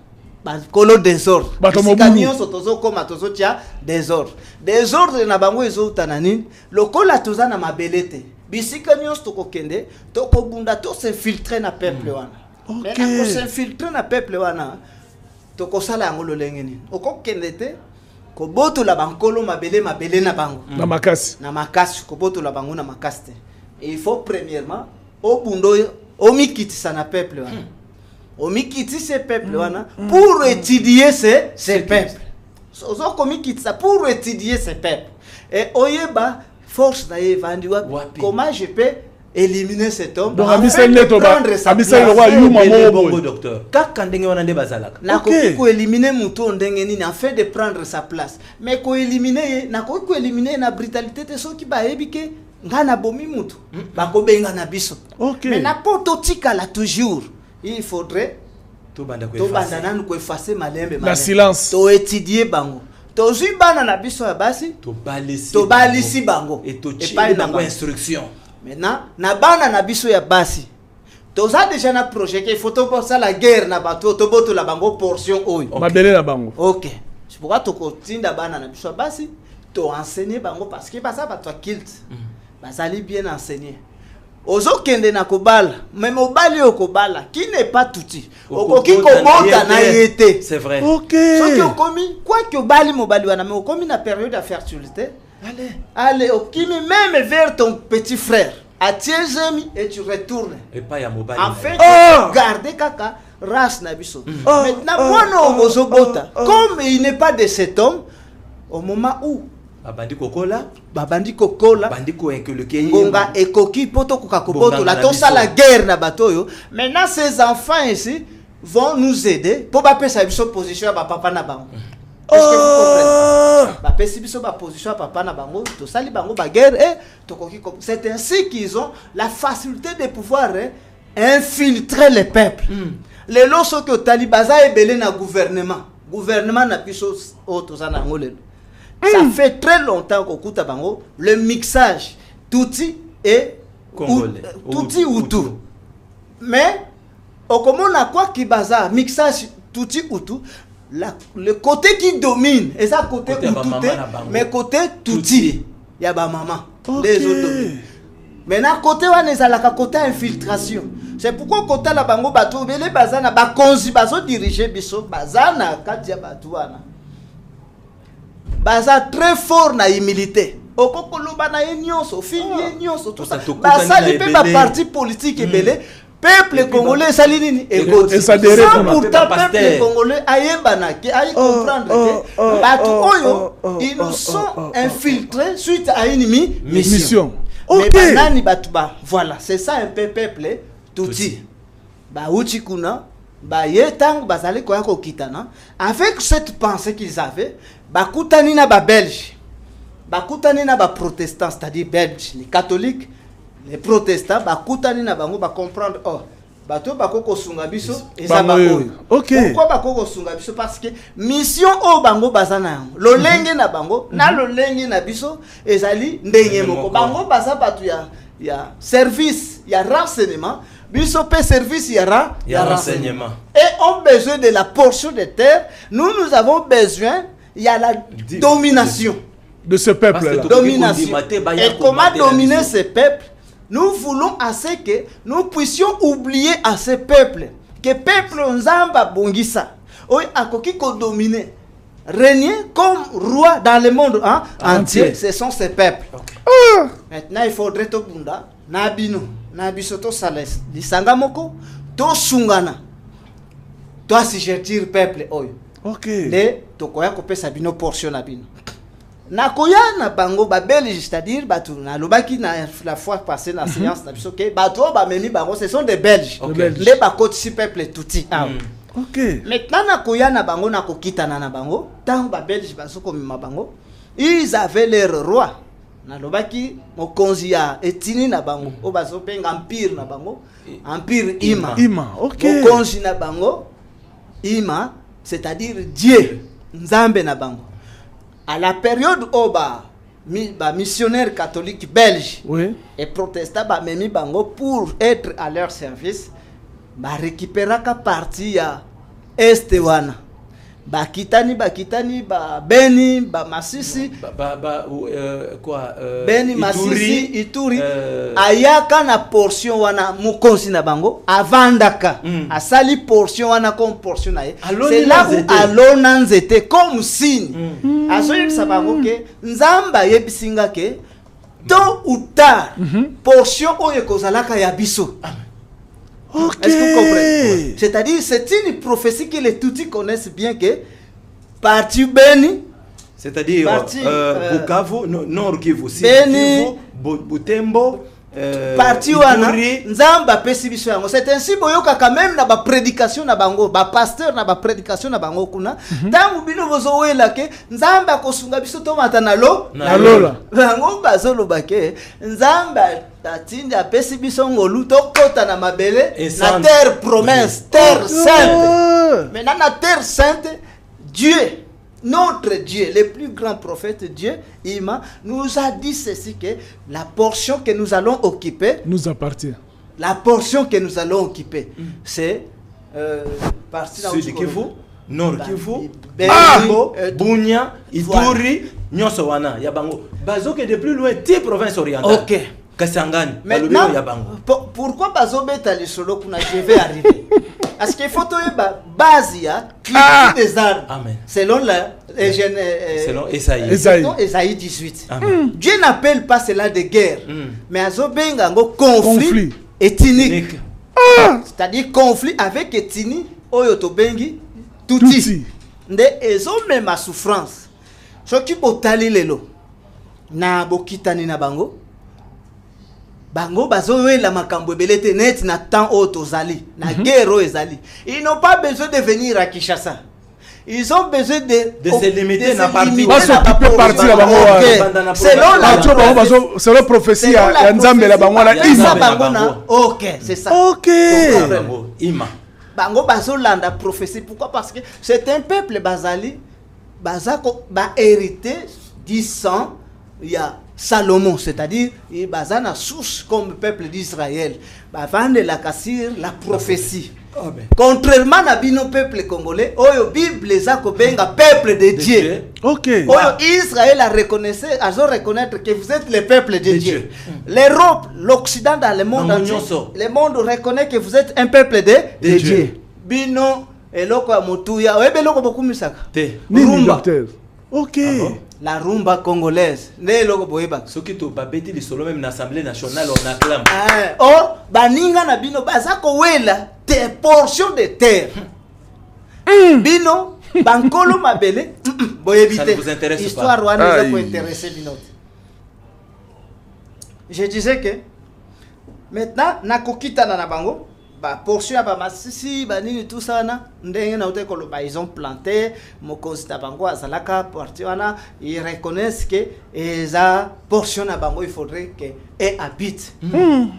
Ba kolo désordre. Kanyo sotozo koma tozo tia désordre. Désordre na bango ezo tanani lokola toza na mabelete. Bisika nyos toko kende toko bunda to s'infiltrer na peuple wana. Mais na s'infiltrer na peuple wana toko sala ngolo lengeni. Oko kende te ko boto la bankolo mabele na bango. Na makasi. Na makasi ko boto la bango na makasi te. Et il faut premièrement au bundo au mikitisa na peuple wana. Au mikiti ce peuple wana pour étudier ces peuples. Ozo ko mikitisa pour étudier ces peuples. Et oyeba force d'ailleurs vandiwa comment je peux éliminer cet homme. Donc Amisel le roi Yuma Mobo docteur. Kaka ndenge wana nde bazalaka. Na ko éliminer muto ndenge nini afin de prendre sa place. Mais ko éliminer na ko éliminer na brutalité te so ki ba ebike ngana bomi muto. Ba ko benga na biso. Mais na pototika la toujours il faudrait to banda ko effacer malembe la silence. To étudier bango. Tozui bana na biso ya basi to balisi bango et to chine bango instruction. Maintenant na bana na biso ya basi toza déjà na projet que faut pour ça la guerre na bato to boto la bango portion oyo mabele na bango. OK. C'est pourquoi to kotinda bana na biso ya basi to enseigner bango parce que basa bato kilt. Basali bien enseigner. ozokende na kobala même obali okobala qui n'est pas touti Okoki okoki kobota na yete. C'est vrai. Ok. Soki okomi quoi que obali mobali wana mais okomi na période de fertilité. Allez okimi même vers ton petit frère. Atiezemi et tu retournes. Et pas ya mobile. Enfin garder kaka race na biso. Maintenant moi ozobota comme il n'est pas de cet homme au moment où Babandi kokola, babandi kokola bandi ko inculquer ngonga ekoki poto kokakopoto la tosa la guerre na batoyo. Maintenant ces enfants ici vont nous aider pour ba pesa biso position ya papa na bango. Est-ce que vous comprenez? Ba pesa biso ba position ya papa na bango, to sali bango ba guerre et tokoki. C'est ainsi qu'ils ont la facilité de pouvoir infiltrer les peuples. Les loso que talibaza ebele na gouvernement na biso o to sana ngolelo. Ça fait très longtemps qu'on écoute le mixage Tutsi et Congolais. Tutsi Hutu. Mais au comment on a quoi qui baza mixage Tutsi Hutu, le côté qui domine et ça côté Hutu, mais côté Tutsi, il y a ba maman. Les autres dominent. Maintenant côté on est à la côté infiltration. C'est pourquoi côté la bango bateau les bazana ba konzi bazo diriger biso bazana katia batuana. Baza très fort na humilité. Okokoloba na nyonso, fini nyonso tout ça. Baza lipe ba parti politique ebele, peuple congolais salinini égoti. Pourtant peuple congolais ayemba na ki ay comprendre que batu oyo ils nous sont infiltrés suite à une mission. Mais banani batu ba voilà, c'est ça un peu peuple touti. Ba uchi kuna ba yetang bazali ko yako kitana avec cette pensée qu'ils avaient. Bakutani na ba belge, bakutani na ba protestants, c'est-à-dire belges, les catholiques, les protestants, bakutani na bango ba comprendre oh bato bakoko sunga biso ezaba oyo. OK. Pourquoi bakoko sunga biso parce que mission o bango bazana yango. Lolenge na bango, na lolenge na biso ezali ndenge moko. Bango baza batu ya service, ya renseignement, biso pe service ya renseignement. Et ont besoin de la portion de terre, nous avons besoin il y a la domination de ce peuple-là. Domination. Et comment dominer ce peuple? Nous voulons assez que nous puissions oublier à ce peuple que peuple nzamba bongisa. Oui, akoki ko dominer, régner comme roi dans le monde entier. Ce sont ces peuples. Maintenant, il faudrait to bunda nabino, nabisoto sales, lisanga moko, to sungana. Toi si je tire peuple oyo. OK. Les tokoya kopé sabino portion na bino. Nakoya na bango ba belge, c'est-à-dire batu na lobaki na la fois passée na séance na biso ke batu ba memi bango ce sont des belges. Les bakoti si peuple touti. OK. Maintenant nakoya na bango na kokita na bango, tant ba belge baso komima bango, ils avaient leur roi. Na lobaki mokonzi ya etini na bango, o baso penga empire na bango, empire Ima. OK. Mokonzi na bango Ima, c'est-à-dire Dieu, Nzambe na bango. À la période où missionnaires catholiques belges et protestants memi bango pour être à leur service, récupérer ka partie ya este wana. Bakitani Beni Masisi Beni Masisi Ituri ayaka na portion wana mukonzi na bango avandaka asali portion wana comme portion na c'est là où alona nzete comme signe asoyi sabango ke nzamba yebisinga ke tôt ou tard portion oyo kozalaka ya biso. OK. Est-ce que vous comprenez? C'est-à-dire, c'est une prophétie que les Tutsis connaissent bien que parti Beni, c'est-à-dire Bukavu, Nord Kivu, Beni, Butembo, parti wana nzamba pesi biso yango. C'est ainsi boyoka quand même na ba prédication na bango, ba pasteur na ba prédication na bango kuna. Tangu bino bozowela ke nzamba kosunga biso to mata na lola. Bango bazoloba ke nzamba tatindi apesi biso ngolu to kota na mabele na terre promesse, terre sainte. Maintenant na terre sainte, Dieu, notre Dieu, le plus grand prophète Dieu, Ima, nous a dit ceci que la portion que nous allons occuper nous appartient. La portion que nous allons occuper, c'est Sud Kivu, Nord Kivu, Bunia, Ituri, Nyonso wana, Yabango. Bazo que de plus loin, 10 provinces orientales. OK. Kasangani. Maintenant, pourquoi bazobeta les solo kuna je vais arriver? Parce qu'il faut trouver base ya des armes. Amen. Selon selon Esaïe. Selon Esaïe 18. Dieu n'appelle pas cela de guerre, mais azobenga ngo conflit ethnique. C'est-à-dire conflit avec ethnie oyo to bengi tuti. Nde ezo même ma souffrance. Soki botali lelo na bokitani na bango. Bango bazowe la makambo belete net na temps otozali na guerre ezali. Ils n'ont pas besoin de venir à Kinshasa. Ils ont besoin de se limiter na partie. Partir la bango. Selon la prophétie ya Nzambe la bango na Ima. OK, c'est ça. OK. Ima. Bango bazolanda prophétie. Pourquoi? Parce que c'est un peuple bazali bazako ba hérité du sang ya Salomon, c'est-à-dire il bazana source comme peuple d'Israël. Bavande la cassir la prophétie. Amen. Contrairement à bino peuple congolais, oyo Bible zako benga peuple de Dieu. OK. Oyo Israël a reconnaître que vous êtes le peuple de Dieu. L'Europe, l'Occident dans le monde entier, le monde reconnaît que vous êtes un peuple de Dieu. Bino eloko ya motuya, oye beloko bokumisaka. Rumba. OK. La rumba congolaise. Ne loko boyeba. Soki to babeti li solo même l'Assemblée nationale on acclame. Oh, baninga na bino bazako wela des portions de terre. Bino bankolo mabele boyebite. Ça ne vous intéresse pas. Histoire rwandaise pour intéresser bino. Je disais que maintenant nakokita na bango ba portion ba masisi ba nini tout ça na ndenge na uté koloba ils ont planté mokozi ta bango azalaka parti wana ils reconnaissent que eza portion na bango il faudrait que et habite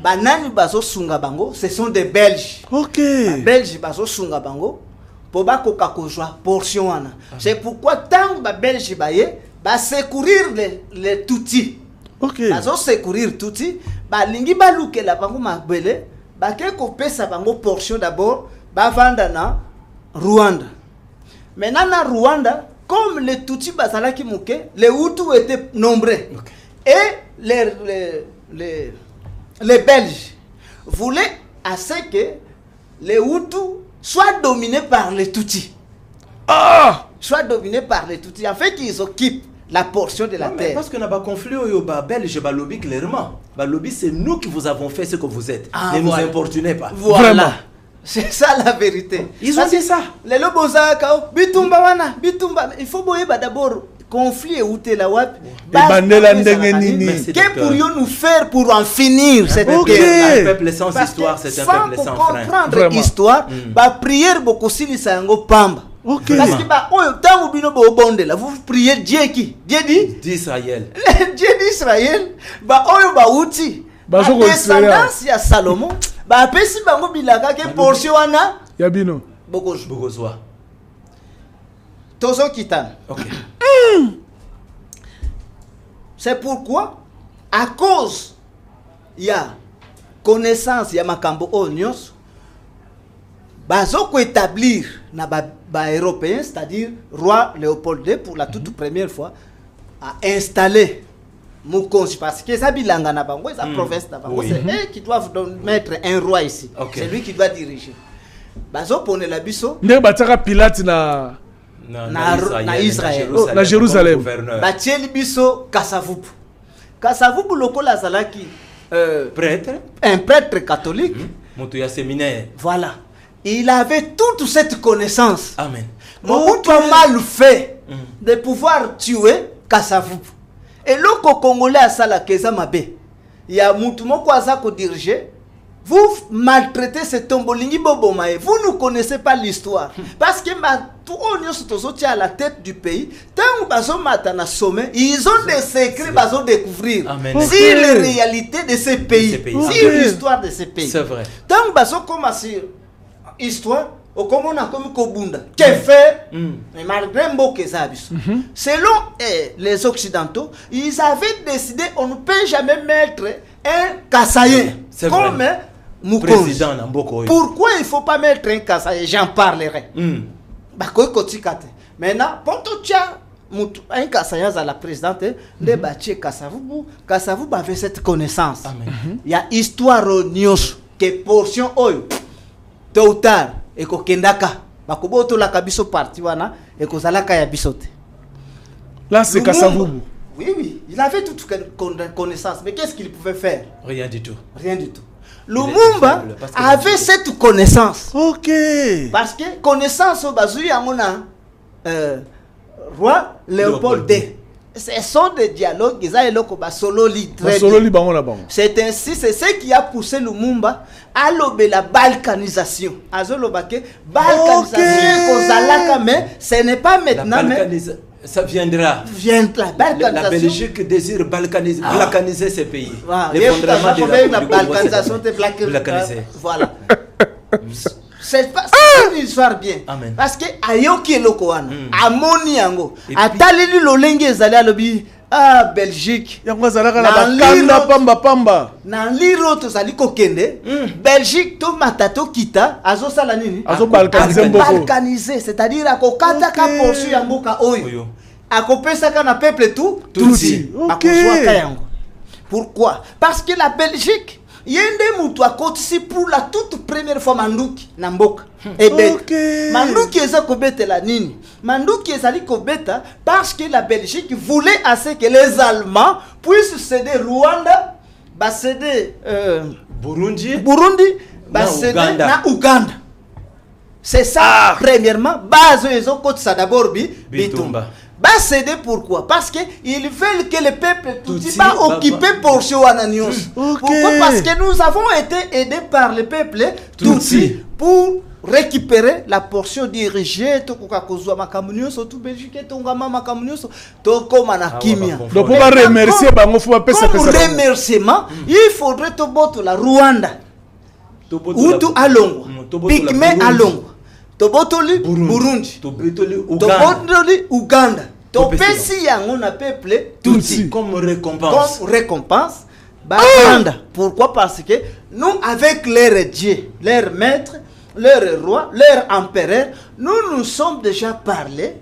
ba nani bazo sunga bango ce sont des Belges. OK. Les Belges bazo sunga bango po ba koka kozwa portion wana. C'est pourquoi tant ba Belges baye ba secourir les Tutsi. OK. Bazo secourir Tutsi ba lingi ba lukela bango mabele. Baké kopesa bango portion d'abord bavanda na Rwanda. Maintenant na Rwanda comme les Tutsi bazalaki muke, les Hutus étaient nombreux. Okay. Et les Belges voulaient assez que les Hutus soient dominés par les Tutsi. Soient dominés par les Tutsi afin qu'ils occupent la portion de la terre. Parce que n'a pas conflit au belge balobi clairement. Balobi c'est nous qui vous avons fait ce que vous êtes. Ne nous importunez pas. Voilà. Vraiment. C'est ça la vérité. Ils ont dit ça. Les loboza kao bitumba wana bitumba il faut boyeba d'abord conflit ou la wap. Que pourrions nous faire pour en finir cette guerre? Un peuple sans histoire, c'est un peuple sans frein. Comprendre l'histoire, ba prière beaucoup si ça ngo pamba. Okay. Parce que bah tant bino bo bonde là vous priez Dieu qui Dieu dit d'Israël. Dieu d'Israël bah oyo ba uti ba descendance ya Salomon ba pesi bango bilaka ke portion wana ya bino bokozwa tozo kitana. OK. C'est pourquoi à cause ya connaissance ya makambo onyos bazo ko établir na ba européen, c'est-à-dire roi Léopold II pour la toute première fois a installé Mukonzi parce que ça bilanga na bango sa province na bango c'est eux qui doivent mettre un roi ici. Okay. C'est lui qui doit diriger. Bazo pone la biso ndé bataka Pilate na Israël na Jérusalem. Batieli biso Kasavubu. Kasavubu lokola zalaki prêtre, un prêtre catholique. Moto ya séminaire. Voilà. Il avait toute cette connaissance. Amen. Mobutu a mal fait de pouvoir tuer Kasavubu. Et le Congolais a ça la keza mabe. Il y a mutu moko aza ko diriger. Vous maltraitez ce tombolingi bobomae. Vous ne connaissez pas l'histoire. Parce que tout on est à la tête du pays. Tant bazo matana sommet, ils ont des secrets bazo découvrir. Amen. Si les réalités de ces pays, si l'histoire de ces pays. C'est vrai. Tant bazo commencer histoire au comme on a comme Kobunda qui fait mais malgré Mboké Zabis selon les occidentaux ils avaient décidé on ne peut jamais mettre un Kassaye comme Mukonzi. Pourquoi il faut pas mettre un Kassaye? J'en parlerai. Maintenant Pontotia un Kassaïen à la présidente, les bâtis Kassavou avait cette connaissance. Il y a histoire nyos que portion oyo tôt ou tard et ko kendaka bakoboto la kabiso parti wana et ko zalaka ya bisote. Là c'est Kassavou. Oui, il avait toute connaissance, mais qu'est-ce qu'il pouvait faire? Rien du tout. Rien du tout. Lumumba avait cette connaissance. Ok. Parce que connaissance au bazui amona roi Léopold II. Ce sont des dialogues qui c'est ainsi, c'est ce qui a poussé Lumumba à la balkanisation. Balkanisation, mais ce n'est pas maintenant. Ça viendra. La Belgique désire balkaniser ces pays. L'effondrement de la balkanisation de balkaniser. Voilà. C'est une histoire bien. Amen. Parce que ayoki lokoana, amoni yango, ataleli lolenge ezali alobi Belgique. Yango zalaka na bakanda pamba. Na liro to zali kokende, Belgique to matato kita azosala nini? Azo balkaniser mboko. Balkaniser, c'est-à-dire akokata ka portion ya mboka oyo. Akopesa ka na peuple tout Tutsi. Akozwa ka yango. Pourquoi? Parce que la Belgique yende mutu akotisi pour la toute première fois manduki na mboka manduki eza kobetela nini? Manduki ezali kobeta parce que la Belgique voulait assez que les Allemands puissent céder Rwanda, céder Burundi, céder na Uganda. C'est ça premièrement base ezo kotisa d'abord bitumba. Céder pourquoi? Parce que ils veulent que le peuple Tutsi va occuper portion ananios. Pourquoi? Parce que nous avons été aidés par le peuple Tutsi pour récupérer la portion dirigée to kokakozwa makamunyo so tout Belgique to ngama makamunyo to koma na kimia. Donc pour remercier bango faut pesa pesa. Pour remerciement, il faudrait to boto la Rwanda. Utu alongo. Pygmée alongo. Tobotoli Burundi. Tobotoli Uganda. Topesi yango na peuple Tutsi comme récompense. Pourquoi? Parce que nous, avec leur Dieu, leur maître, leur roi, leur empereur, nous nous sommes déjà parlé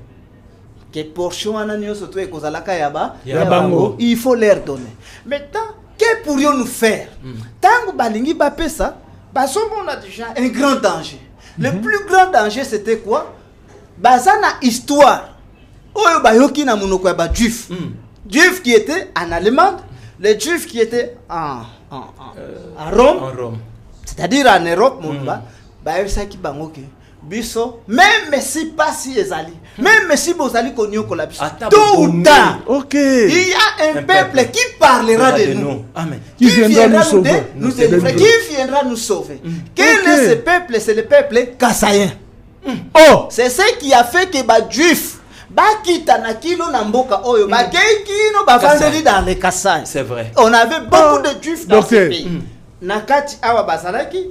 que portion ananio soto e kozalaka yaba il faut leur donner. Maintenant, que pourrions-nous faire? Tango balingi bapesa, on a déjà un grand danger. Le plus grand danger, c'était quoi? Bazana histoire. Oyo bayoki na munoko ya ba juif. Juif qui était en Allemagne, les juifs qui étaient à Rome. C'est-à-dire en Europe, bayosaki bango ke biso même si pas si ezali, même si bozali konyo la biso. Tôt ou tard. OK. Il y a un peuple qui parlera de nous. Amen. Qui viendra nous sauver. Qui viendra nous sauver. Quel est ce peuple? C'est le peuple Kassaïen. Oh, c'est ce qui a fait que ba juif bakita na kilo na mboka oyo bakekino bavandeli dans les Kassai. C'est vrai. On avait beaucoup de juifs dans ce pays. Nakati awa bazalaki,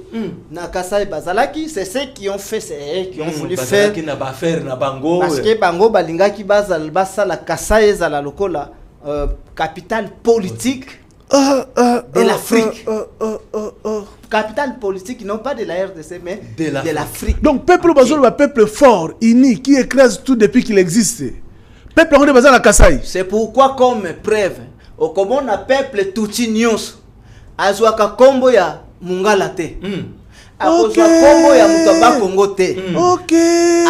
na Kasai bazalaki, c'est ceux qui ont fait, c'est qui ont voulu faire. Parce que bango balingaki bazal basala Kasai za la lokola capitale politique de l'Afrique. Capitale politique, non pas de la RDC, mais de l'Afrique. Donc, peuple bazol, un peuple fort, uni, qui écrase tout depuis qu'il existe. Peuple on est basé à Kasai. C'est pourquoi, comme preuve, au comme on a peuple Tutsi Nyos, azwaka kombo ya Mungala te. Akozwa kombo ya Mutaba Kongo te.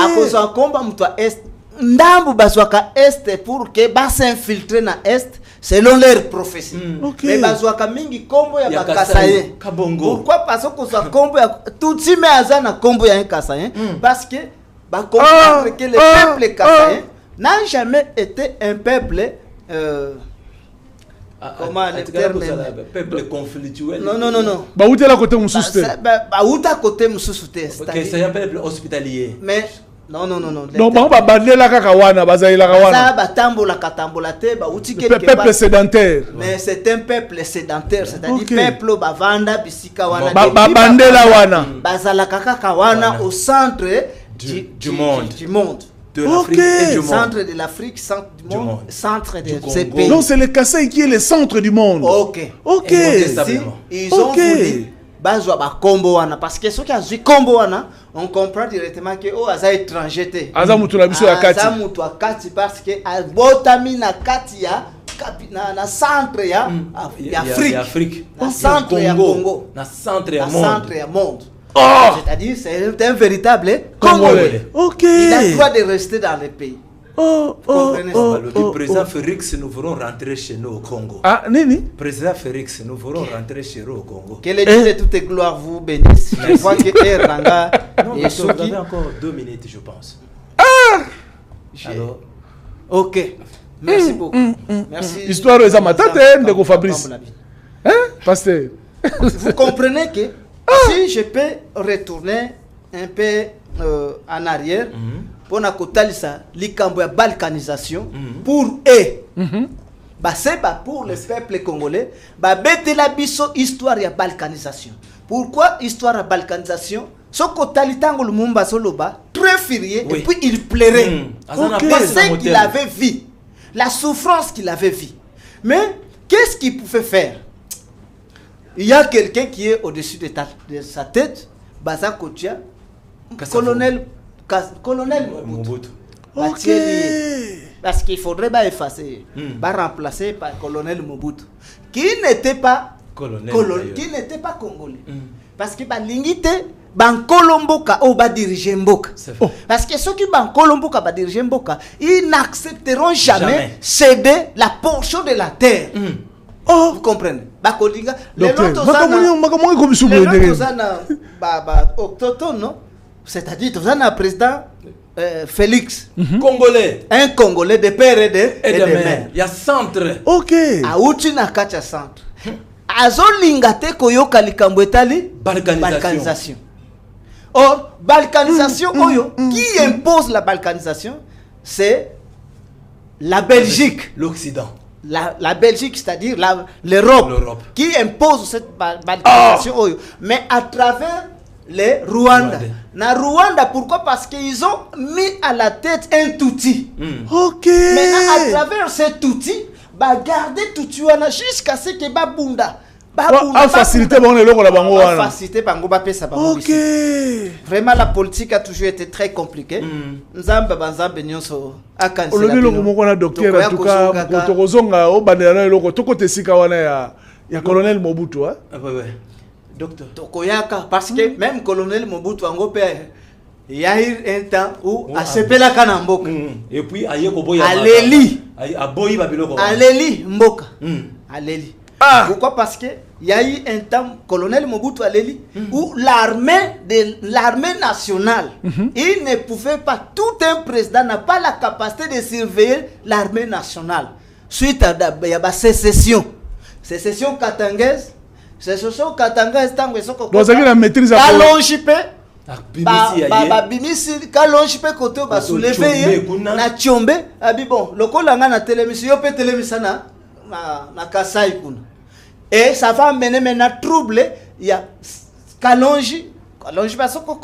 Akozwa kombo Mutwa Est. Ndambu bazwaka Est pour que ba s'infiltrer na Est. Selon leur prophétie. Mais bazwaka mingi kombo ya Bakasaye. Pourquoi? Parce que ça kombo ya Tutsi me azana kombo ya Kasaye. Parce que ba comprendre que le peuple Kasaye n'a jamais été un peuple comment le terme? Peuple conflictuel. Non. Ba outa la côté mususu. Ba outa côté mususu te. C'est un peuple hospitalier. Mais non. Donc ba bandela kaka wana bazaila kawana. Ça batambola katambola te ba uti quelque peuple sédentaire. Mais c'est un peuple sédentaire, c'est-à-dire peuple bavanda bisika wana. Ba bandela wana. Bazala kaka wana au centre du monde. De l'Afrique et du monde. Centre de l'Afrique, centre du monde, centre de ces pays. Donc c'est le Kasaï qui est le centre du monde. OK. OK. Ils ont voulu bazwa ba combo wana parce que ceux qui azwi combo wana on comprend directement que oh aza étranger te aza mutu na biso ya kati aza mutu akati parce que abotami na kati ya na centre ya Afrique na centre ya Congo na centre ya monde oh c'est-à-dire c'est un véritable Congolais. OK. Il a le droit de rester dans le pays. Le président Félix, nous voulons rentrer chez nous au Congo. Ah, Nini? Président Félix, nous voulons rentrer chez nous au Congo. Que les dieux de toute gloire vous bénissent. Je vois que Ranga et vous avez encore 2 minutes, je pense. Ah! Alors, ok. Merci beaucoup. Merci. Histoire de Zamatate, de Fabrice. Hein, pasteur? Vous comprenez que si je peux retourner un peu en arrière, pour na kotalisa likambo ya balkanisation pour eux, c'est pour le peuple congolais, betela biso histoire ya balkanisation. Pourquoi histoire ya balkanisation? Ce kotalitango lumumba soloba très furieux et puis il pleurait. Ce qu'il avait vu, la souffrance qu'il avait vue. Mais qu'est-ce qu'il pouvait faire? Il y a quelqu'un qui est au-dessus de sa tête, Baza Kotia, colonel Mobutu. Ok. Parce qu'il faudrait effacer, remplacer par colonel Mobutu, qui n'était pas congolais. Parce que l'ingité, ban Kolomboka ou ba diriger Mboka. Parce que ceux qui ban Kolomboka ba diriger Mboka, ils n'accepteront jamais céder la portion de la terre. Oh, vous comprenez? Bakolinga, c'est-à-dire que un président Félix, Congolais, un Congolais de père et de mère. Il y a centre. Ok. Aouti na kacha centre. Azolinga te koyoka likambo etali balkanisation. Or, balkanisation oyo, qui impose la balkanisation, c'est la Belgique. L'Occident. La Belgique, c'est-à-dire l'Europe, qui impose cette balkanisation oyo. Mais à travers les Rwanda. Na Rwanda, pourquoi? Parce qu'ils ont mis à la tête un outil. Ok. Maintenant, à travers cet outil, garder tout jusqu'à ce que Babunda. Faciliter Ok. Vraiment, la politique a toujours été très compliquée. Nzamba banzambe nyonso akansela. Olobilo moko docteur en tout cas kotokozonga o bandela loko tokotesika wana ya colonel Mobutu ouais. Docteur Tokoyaka parce que même colonel Mobutu ango père il y a eu un temps où a sepela kana mboka et puis ayeko boya aleli aboyi babiloko aleli mboka aleli. Pourquoi? Parce que il y a eu un temps colonel Mobutu aleli où l'armée nationale il ne pouvait pas, tout un président n'a pas la capacité de surveiller l'armée nationale suite à la sécession katangaise. C'est ce que Katanga est tango soko. Donc ça la maîtrise à Kalonjipe. Bimisi Kalonjipe côté ba soulever na Tchombe. Abi bon, lokola nga na télémission, yo pe télémission na Kasai kuna. Et ça va mener maintenant trouble, il y a Kalonji ba soko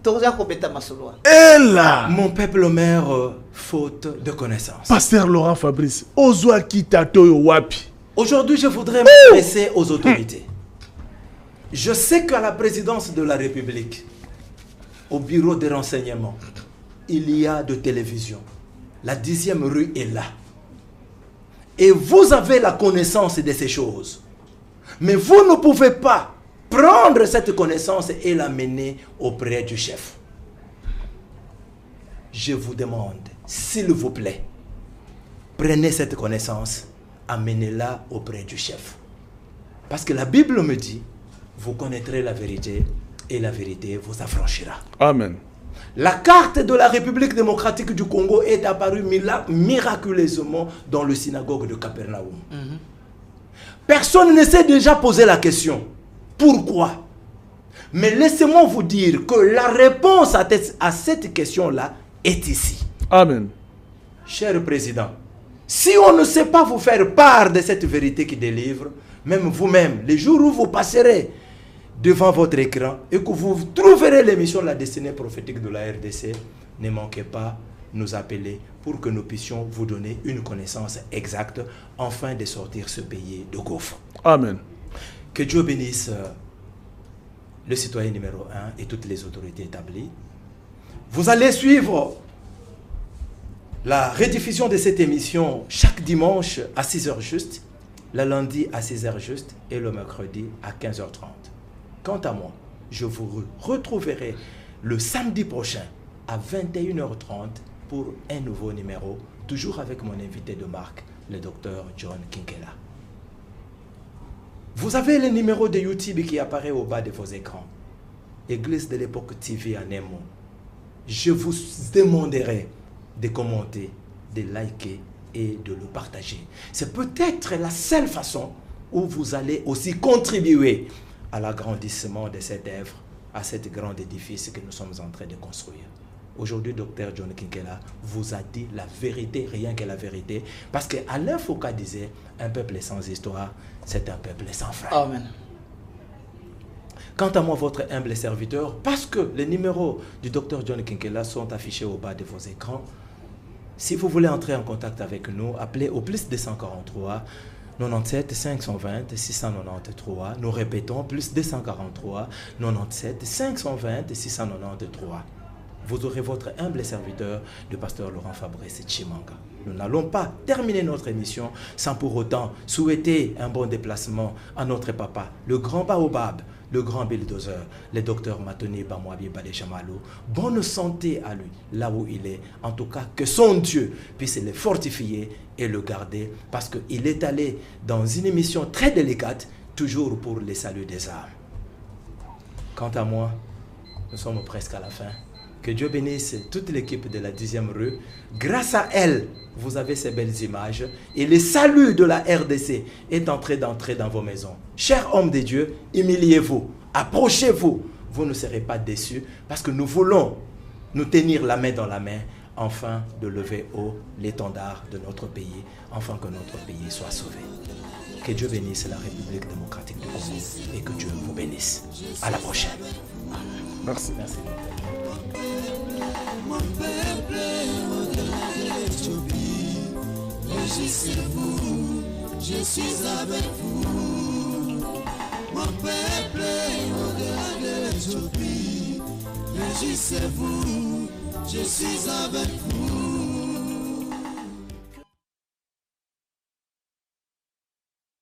toza ko beta masolo. Et là, mon peuple meurt faute de connaissance. Pasteur Laurent Fabrice, ozwa kitato yo wapi? Aujourd'hui, je voudrais m'adresser aux autorités. Je sais qu'à la présidence de la République, au bureau de renseignement, il y a de télévision. La 10e rue est là. Et vous avez la connaissance de ces choses. Mais vous ne pouvez pas prendre cette connaissance et la mener auprès du chef. Je vous demande, s'il vous plaît, prenez cette connaissance, amenez-la auprès du chef. Parce que la Bible me dit, vous connaîtrez la vérité et la vérité vous affranchira. Amen. La carte de la République démocratique du Congo est apparue miraculeusement dans le synagogue de Capernaum. Personne ne s'est déjà posé la question. Pourquoi? Mais laissez-moi vous dire que la réponse à cette question-là est ici. Amen. Cher président, si on ne sait pas vous faire part de cette vérité qui délivre, même vous-même, les jours où vous passerez devant votre écran et que vous trouverez l'émission La Destinée prophétique de la RDC, ne manquez pas nous appeler pour que nous puissions vous donner une connaissance exacte afin de sortir ce pays de gouffre. Amen. Que Dieu bénisse le citoyen numéro 1 et toutes les autorités établies. Vous allez suivre la rediffusion de cette émission chaque dimanche à 6h juste, le lundi à 6h juste et le mercredi à 15h30. Quant à moi, je vous retrouverai le samedi prochain à 21h30 pour un nouveau numéro, toujours avec mon invité de marque, le docteur John Kinkela. Vous avez le numéro de YouTube qui apparaît au bas de vos écrans. Église de l'époque TV en un mot. Je vous demanderai de commenter, de liker et de le partager. C'est peut-être la seule façon où vous allez aussi contribuer à l'agrandissement de cette œuvre, à cet grand édifice que nous sommes en train de construire. Aujourd'hui, Dr John Kinkela vous a dit la vérité, rien que la vérité, parce qu'Alain Foucault disait, un peuple sans histoire, c'est un peuple sans frein. Amen. Quant à moi, votre humble serviteur, parce que les numéros du Dr John Kinkela sont affichés au bas de vos écrans, si vous voulez entrer en contact avec nous, appelez au plus 243 97 520 693. Nous répétons, plus 243 97 520 693. Vous aurez votre humble serviteur, le pasteur Laurent Fabrice Chimanga. Nous n'allons pas terminer notre émission sans pour autant souhaiter un bon déplacement à notre papa, le grand Baobab, le grand bulldozer, le docteur Matoni Bamwabi Badechamalo. Bonne santé à lui, là où il est. En tout cas, que son Dieu puisse le fortifier et le garder, parce qu'il est allé dans une émission très délicate, toujours pour le salut des âmes. Quant à moi, nous sommes presque à la fin. Que Dieu bénisse toute l'équipe de la 10e rue. Grâce à elle, vous avez ces belles images. Et le salut de la RDC est en train d'entrer dans vos maisons. Chers hommes de Dieu, humiliez-vous, approchez-vous. Vous ne serez pas déçus parce que nous voulons nous tenir la main dans la main, afin de lever haut l'étendard de notre pays, afin que notre pays soit sauvé. Que Dieu bénisse la République démocratique du Congo et que Dieu vous bénisse. À la prochaine. Merci. Merci. Mon peuple au-delà de l'Éthiopie, régissez-vous, je suis avec vous. Mon peuple au-delà de l'Éthiopie, régissez-vous, je suis avec vous.